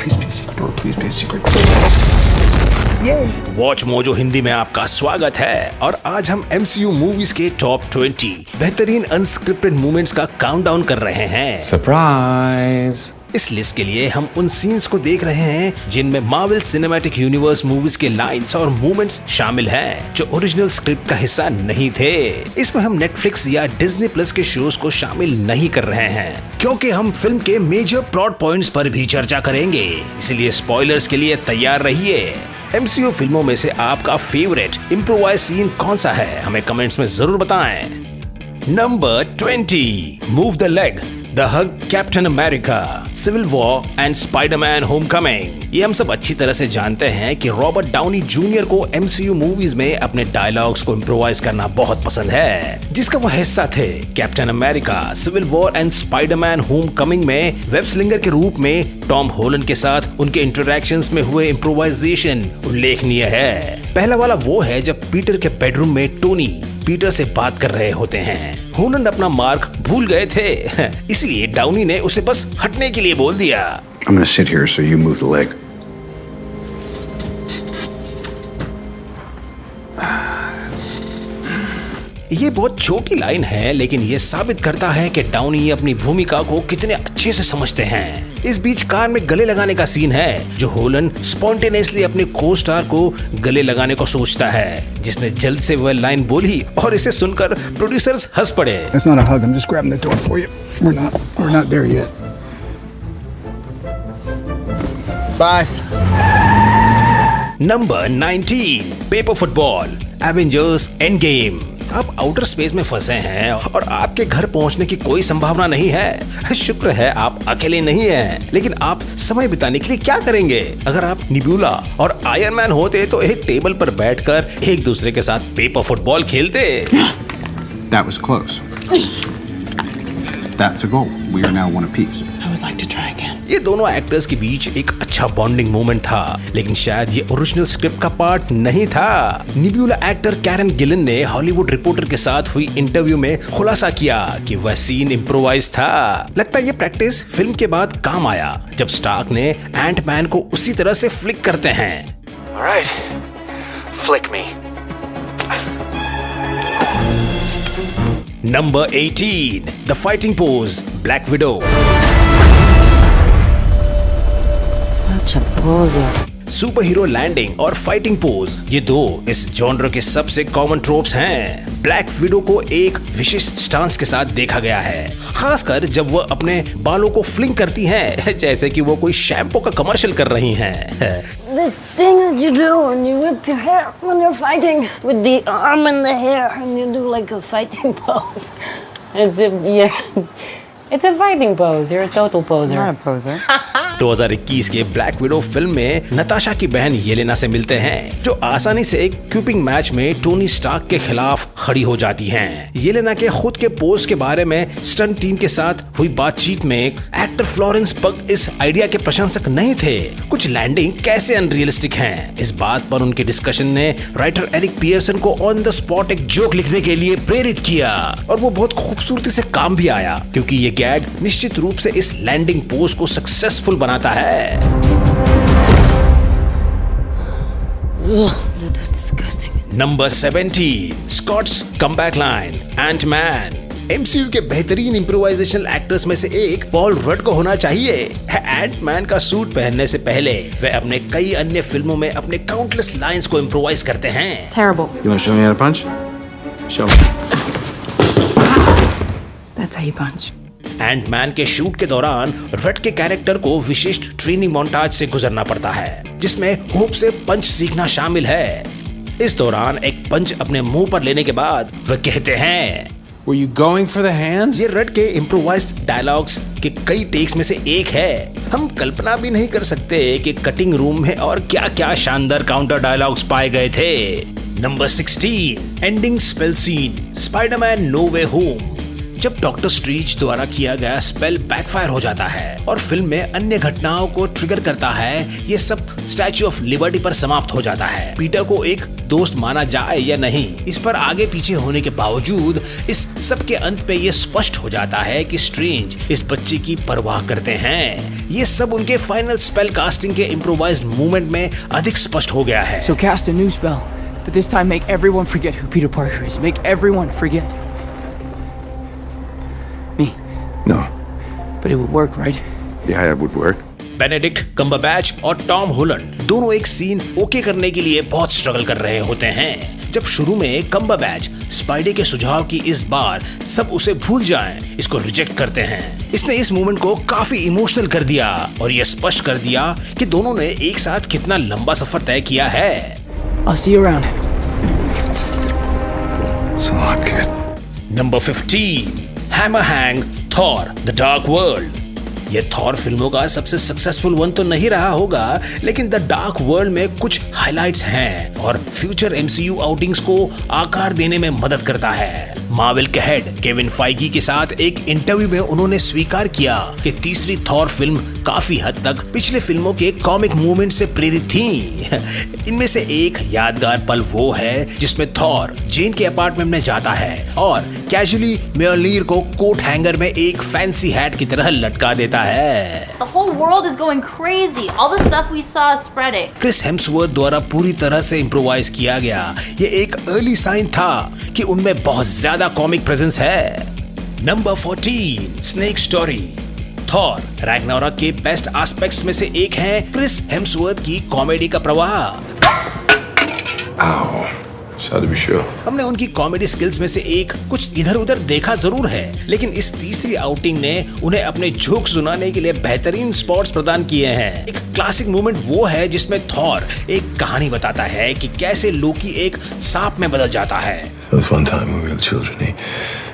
Please be a secret door. Please be a secret door. Watch mojo Hindi में आपका स्वागत है और आज हम MCU मूवीज के टॉप 20 बेहतरीन अनस्क्रिप्टेड मूवमेंट्स का काउंटडाउन कर रहे हैं। Surprise! इस लिस्ट के लिए हम उन सीन्स को देख रहे हैं जिनमें मार्वल सिनेमैटिक यूनिवर्स मूवीज के लाइंस और मूवमेंट्स शामिल हैं जो ओरिजिनल स्क्रिप्ट का हिस्सा नहीं थे। इसमें हम नेटफ्लिक्स या डिज्नी प्लस के शोज को शामिल नहीं कर रहे हैं क्योंकि हम फिल्म के मेजर प्लॉट पॉइंट्स पर भी चर्चा करेंगे, इसलिए स्पॉयलर्स के लिए तैयार रहिए। MCU फिल्मों में से आपका फेवरेट इम्प्रोवाइज सीन कौन सा है, हमें कमेंट्स में जरूर बताएं। Number 20, move the leg, the hug, captain America, civil war and Spiderman homecoming. ये हम सब अच्छी तरह से जानते हैं कि रॉबर्ट डाउनी जूनियर को MCU मूवीज में अपने डायलॉग्स को इम्प्रोवाइज करना बहुत पसंद है, जिसका वो हिस्सा थे। Captain America, civil war and Spiderman homecoming में वेब स्लिंगर के रूप में टॉम हॉलैंड के साथ उनके इंटरैक्शंस में हुए इम्प्रोवाइजेशन उल्लेखनीय है। पहला वाला वो है जब पीटर के बेडरूम में टोनी पीटर से बात कर रहे होते हैं। हॉलैंड अपना मार्क भूल गए थे, इसलिए डाउनी ने उसे बस हटने के लिए बोल दिया। I'm gonna sit here so you move the leg. ये बहुत छोटी लाइन है लेकिन ये साबित करता है कि डाउनी अपनी भूमिका को कितने अच्छे से समझते हैं। इस बीच कार में गले लगाने का सीन है जो हॉलैंड स्पॉन्टेनियसली अपने को स्टार को गले लगाने को सोचता है, जिसने जल्द से वह लाइन बोली और इसे सुनकर प्रोड्यूसर्स हंस पड़े। That's not a hug. I'm just grabbing the door for you. We're not there yet. Bye. Number 19, paper football, Avengers end game. आप आउटर स्पेस में फंसे हैं और आपके घर पहुंचने की कोई संभावना नहीं है। शुक्र है आप अकेले नहीं हैं, लेकिन आप समय बिताने के लिए क्या करेंगे? अगर आप निब्यूला और आयरन मैन होते तो एक टेबल पर बैठकर एक दूसरे के साथ पेपर फुटबॉल खेलते। That was close. That's a goal. We are now one apiece. I would like to try again. ये दोनों एक्टर्स के बीच एक अच्छा बॉन्डिंग मोमेंट था, लेकिन शायद ये ओरिजिनल स्क्रिप्ट का पार्ट नहीं था। निब्यूला एक्टर कैरन गिलन ने हॉलीवुड रिपोर्टर के साथ हुई इंटरव्यू में खुलासा किया कि वह सीन इम्प्रोवाइज था। लगता है ये प्रैक्टिस फिल्म के बाद काम आया जब स्टार्क ने एंट मैन को उसी तरह से फ्लिक करते हैं। All right, flick me. Number 18, the fighting pose, black widow. Such a poser. Superhero landing और फाइटिंग पोज, ये दो इस जॉनर के सबसे कॉमन ट्रोप्स हैं। ब्लैक विडो को एक विशिष्ट स्टांस के साथ देखा गया है, खासकर जब वह अपने बालों को फ्लिंग करती हैं, जैसे कि वो कोई शैम्पू का कमर्शियल कर रही हैं। This thing that you do when you whip your hair when you're fighting with the arm and the hair and you do like a fighting pose. It's a fighting pose. You're a total poser. I'm not a poser. 2021 के black window film में नताशा की बहन Yelena से मिलते हैं, जो आसानी से एक क्यूपिंग मैच में टोनी स्टार्क के खिलाफ खड़ी हो जाती हैं। येलेना के खुद के पोज के बारे में स्टंट टीम के साथ हुई बातचीत में एक्टर फ्लोरेंस पग इस आइडिया के प्रशंसक नहीं थे। कुछ लैंडिंग कैसे अनरियलिस्टिक हैं, इस बात पर उनके डिस्कशन ने राइटर एरिक पियर्सन को ऑन द स्पॉट एक जोक लिखने के लिए प्रेरित किया और वो बहुत खूबसूरती से काम भी आया, क्योंकि ये गैग निश्चित रूप से इस लैंडिंग पोज को सक्सेसफुल बनाता है। That was disgusting. Number 17, Scott's comeback line, ant man. MCU के बेहतरीन इम्प्रोवाइजेशनल एक्टर्स में से एक पॉल रड को होना चाहिए। एंट मैन का सूट पहनने से पहले वे अपने कई अन्य फिल्मों में अपने काउंटलेस लाइंस को इम्प्रोवाइज करते हैं। Terrible. You want to show me how to punch? Show me. That's how you punch. Ant Man के शूट के दौरान रड के कैरेक्टर को विशिष्ट ट्रेनिंग मोन्टाज से गुजरना पड़ता है, जिसमें होप से पंच सीखना शामिल है। इस दौरान एक पंच अपने मुंह पर लेने के बाद वह कहते हैं, Were you going for the hand? ये रड के इम्प्रोवाइज्ड डायलॉग्स के कई टेक्स में से एक है। हम कल्पना भी नहीं कर सकते कि कटिंग रूम में और क्या क्या शानदार काउंटर डायलॉग्स पाए गए थे। Number 16, ending spell scene, Spiderman no वे होम। जब डॉक्टर स्ट्रेंज द्वारा किया गया स्पेल बैकफायर हो जाता है और फिल्म में अन्य घटनाओं को ट्रिगर करता है, ये सब स्टैच्यू ऑफ लिबर्टी पर समाप्त हो जाता है। पीटर को एक दोस्त माना जाए या नहीं, इस पर आगे पीछे होने के बावजूद इस सब के अंत पे ये स्पष्ट हो जाता है कि स्ट्रेंज इस बच्चे की परवाह करते हैं। ये सब उनके फाइनल स्पेल कास्टिंग के इम्प्रोवाइज्ड मूवमेंट में अधिक स्पष्ट हो गया है। So cast a new spell, but this time make everyone forget who Peter Parker is. Make everyone forget. Me. No. But it would work, right? Yeah, it would work. Benedict Cumberbatch और Tom Holland दोनों एक scene okay करने के लिए बहुत struggle कर रहे होते हैं। जब शुरू में कम्बरबैच स्पाइडे के सुझाव की इस बार सब उसे भूल जाएं, इसको रिजेक्ट करते हैं। इसने इस मूवमेंट को काफी इमोशनल कर दिया और यह स्पष्ट कर दिया कि दोनों ने एक साथ कितना लंबा सफर तय किया है। I'll see you around. It's a lot, kid. Number 15, hammer hang Thor the dark world. ये थॉर फिल्मों का सबसे सक्सेसफुल वन तो नहीं रहा होगा, लेकिन द डार्क वर्ल्ड में कुछ हाइलाइट्स हैं और फ्यूचर एमसीयू आउटिंग्स को आकार देने में मदद करता है। मार्वल के हेड केविन फाइगी के साथ एक इंटरव्यू में उन्होंने स्वीकार किया कि तीसरी थॉर फिल्म काफी हद तक पिछले फिल्मों के कॉमिक मूवमेंट से प्रेरित थी। इनमें से एक यादगार पल वो है जिसमें थॉर जेन के अपार्टमेंट में जाता है और कैजुअली म्योल्नीर को कोट हैंगर में एक फैंसी हैट की तरह लटका देता है। The whole world is going crazy. All the stuff we saw is spreading. Chris Hemsworth द्वारा पूरी तरह से इम्प्रोवाइज किया गया ये एक अर्ली साइन था कि उनमें बहुत ज्यादा कॉमिक प्रेजेंस है। Number 14, snake story. Thor Ragnarok के बेस्ट एस्पेक्ट्स में से एक है क्रिस हेम्सवर्थ की कॉमेडी का प्रवाह। Sad to be sure. हमने उनकी कॉमेडी स्किल्स में से एक कुछ इधर उधर देखा जरूर है, लेकिन इस तीसरी आउटिंग ने उन्हें अपने जोक सुनाने के लिए बेहतरीन स्पॉट्स प्रदान किए हैं। एक क्लासिक मोमेंट वो है जिसमें थॉर एक कहानी बताता है कि कैसे लोकी एक सांप में बदल जाता है। There was one time when we were children,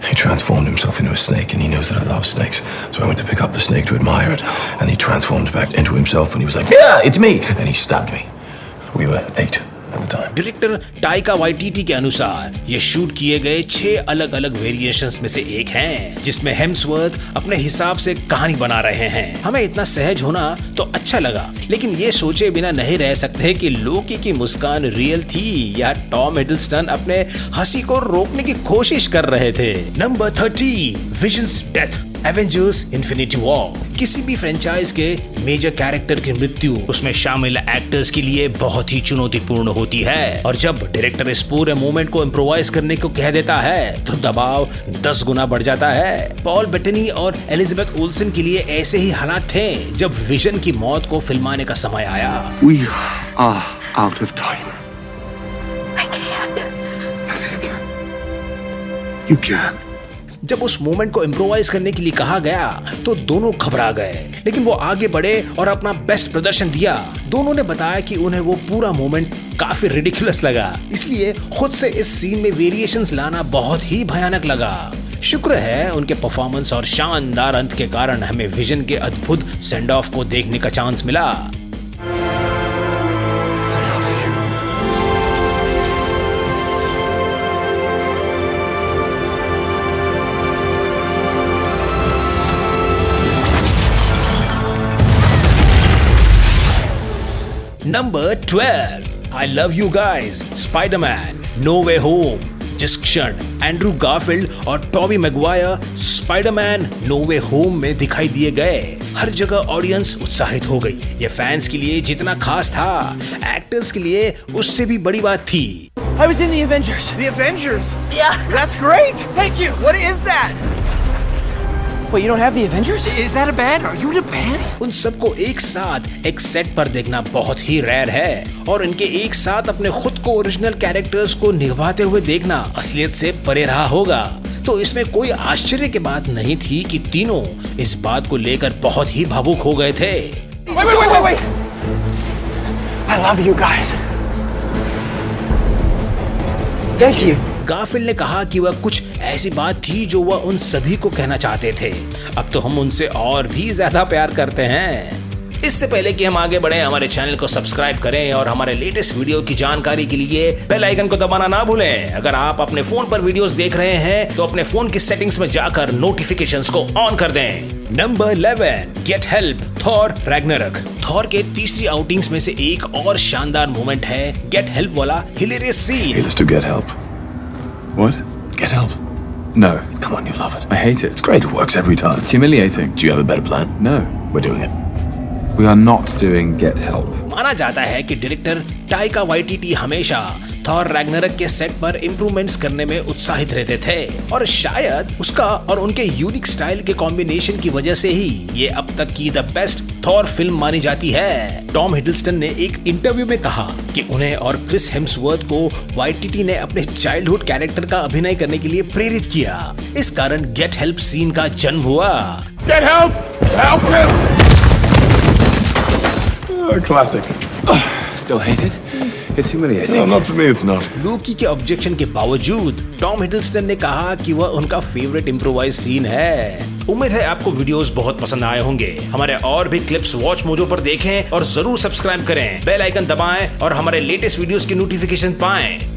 he transformed himself into a snake, and he knows that I love snakes. So I went to pick up the snake to admire it, and he transformed back into himself, and he was like, "Yeah, it's me!" And he stabbed me. We were 8 at the time. Director Taika Waititi के अनुसार ये shoot किए गए 6 अलग अलग variations में से एक हैं, जिसमें हेम्सवर्थ अपने हिसाब से कहानी बना रहे हैं। हमें इतना सहज होना तो अच्छा लगा, लेकिन ये सोचे बिना नहीं रह सकते कि लोकी की मुस्कान रियल थी या टॉम हिडलस्टन अपने हंसी को रोकने की कोशिश कर रहे थे। Number 30, visions death. Avengers infinity war. किसी भी फ्रेंचाइज के मेजर कैरेक्टर की मृत्यु उसमें शामिल एक्टर्स के लिए बहुत ही चुनौतीपूर्ण होती है, और जब डायरेक्टर इस पूरे मूवमेंट को इम्प्रोवाइज करने को कह देता है तो दबाव 10 गुना बढ़ जाता है। पॉल बेटनी और एलिजाबेथ ओल्सन के लिए ऐसे ही हालात थे जब विजन की मौत को फिल्माने का समय आया। We are out of time. I can't. Yes, you can. You can. जब उस मोमेंट को इम्प्रोवाइज करने के लिए कहा गया तो दोनों घबरा गए, लेकिन वो आगे बढ़े और अपना बेस्ट प्रदर्शन दिया। दोनों ने बताया कि उन्हें वो पूरा मोमेंट काफी रिडिकुलस लगा, इसलिए खुद से इस सीन में वेरिएशंस लाना बहुत ही भयानक लगा। शुक्र है उनके परफॉर्मेंस और शानदार अंत के कारण हमें विजन के अद्भुत सेंड ऑफ को देखने का चांस मिला। Number 12, I love you guys, Spiderman no way home. जिस क्षण एंड्रू गारफील्ड और टॉबी मैगवायर स्पाइडरमैन नो वे होम में दिखाई दिए गए, हर जगह ऑडियंस उत्साहित हो गई। ये फैंस के लिए जितना खास था, एक्टर्स के लिए उससे भी बड़ी बात थी। I was in the Avengers. The Avengers? Yeah. That's great! Thank you. What is that? Wait, you don't have the Avengers? Is that a band? Are you in a band? उन सबको एक साथ एक सेट पर देखना बहुत ही rare है, और इनके एक साथ अपने खुद को ओरिजिनल कैरेक्टर्स को निभाते हुए देखना असलियत से परे रहा होगा। तो इसमें कोई आश्चर्य की बात नहीं थी कि तीनों इस बात को लेकर बहुत ही भावुक हो गए थे। Wait! I love you guys. Thank you. Garfield ने कहा कि वह कुछ ऐसी बात थी जो वह उन सभी को कहना चाहते थे। अब तो हम उनसे और भी ज्यादा प्यार करते हैं। इससे पहले कि हम आगे बढ़े, हमारे चैनल को सब्सक्राइब करें और हमारे लेटेस्ट वीडियो की जानकारी के लिए बेल आइकन को दबाना ना भूलें। अगर आप अपने फोन पर वीडियोस देख रहे हैं तो अपने फोन की सेटिंग्स में जाकर नोटिफिकेशंस को ऑन कर दें। Number 11, get help, Thor Ragnarok. Thor के तीसरी आउटिंग्स में से एक और शानदार मोमेंट है गेट हेल्प वाला hilarious scene. Let's do get help. What? Get help. No. Come on, you love it. I hate it. It's great. It works every time. It's humiliating. Do you have a better plan? No. We're doing it. We are not doing Get Help. माना जाता है कि director Taika Waititi हमेशा Thor Ragnarok के set पर improvements करने में उत्साहित रहते थे और शायद उसका और उनके यूनिक स्टाइल के कॉम्बिनेशन की वजह से ही ये अब तक की द बेस्ट थॉर फिल्म मानी जाती है। टॉम हिडलस्टन ने एक इंटरव्यू में कहा कि उन्हें और क्रिस हेम्सवर्थ को वाइटिटी ने अपने चाइल्डहुड कैरेक्टर का अभिनय करने के लिए प्रेरित किया। इस कारण गेट हेल्प सीन का जन्म हुआ। Get help! Help him! Classic. Still hate it? It's humiliating. No, not for me, it's not. Lockie के ऑब्जेक्शन के बावजूद टॉम हिडलस्टन ने कहा कि वह उनका फेवरेट इम्प्रोवाइज सीन है। उम्मीद है आपको वीडियोस बहुत पसंद आए होंगे। हमारे और भी क्लिप्स वॉच मोजो पर देखें और जरूर सब्सक्राइब करें, बेल आइकन दबाएं और हमारे लेटेस्ट वीडियोस की नोटिफिकेशन पाएं।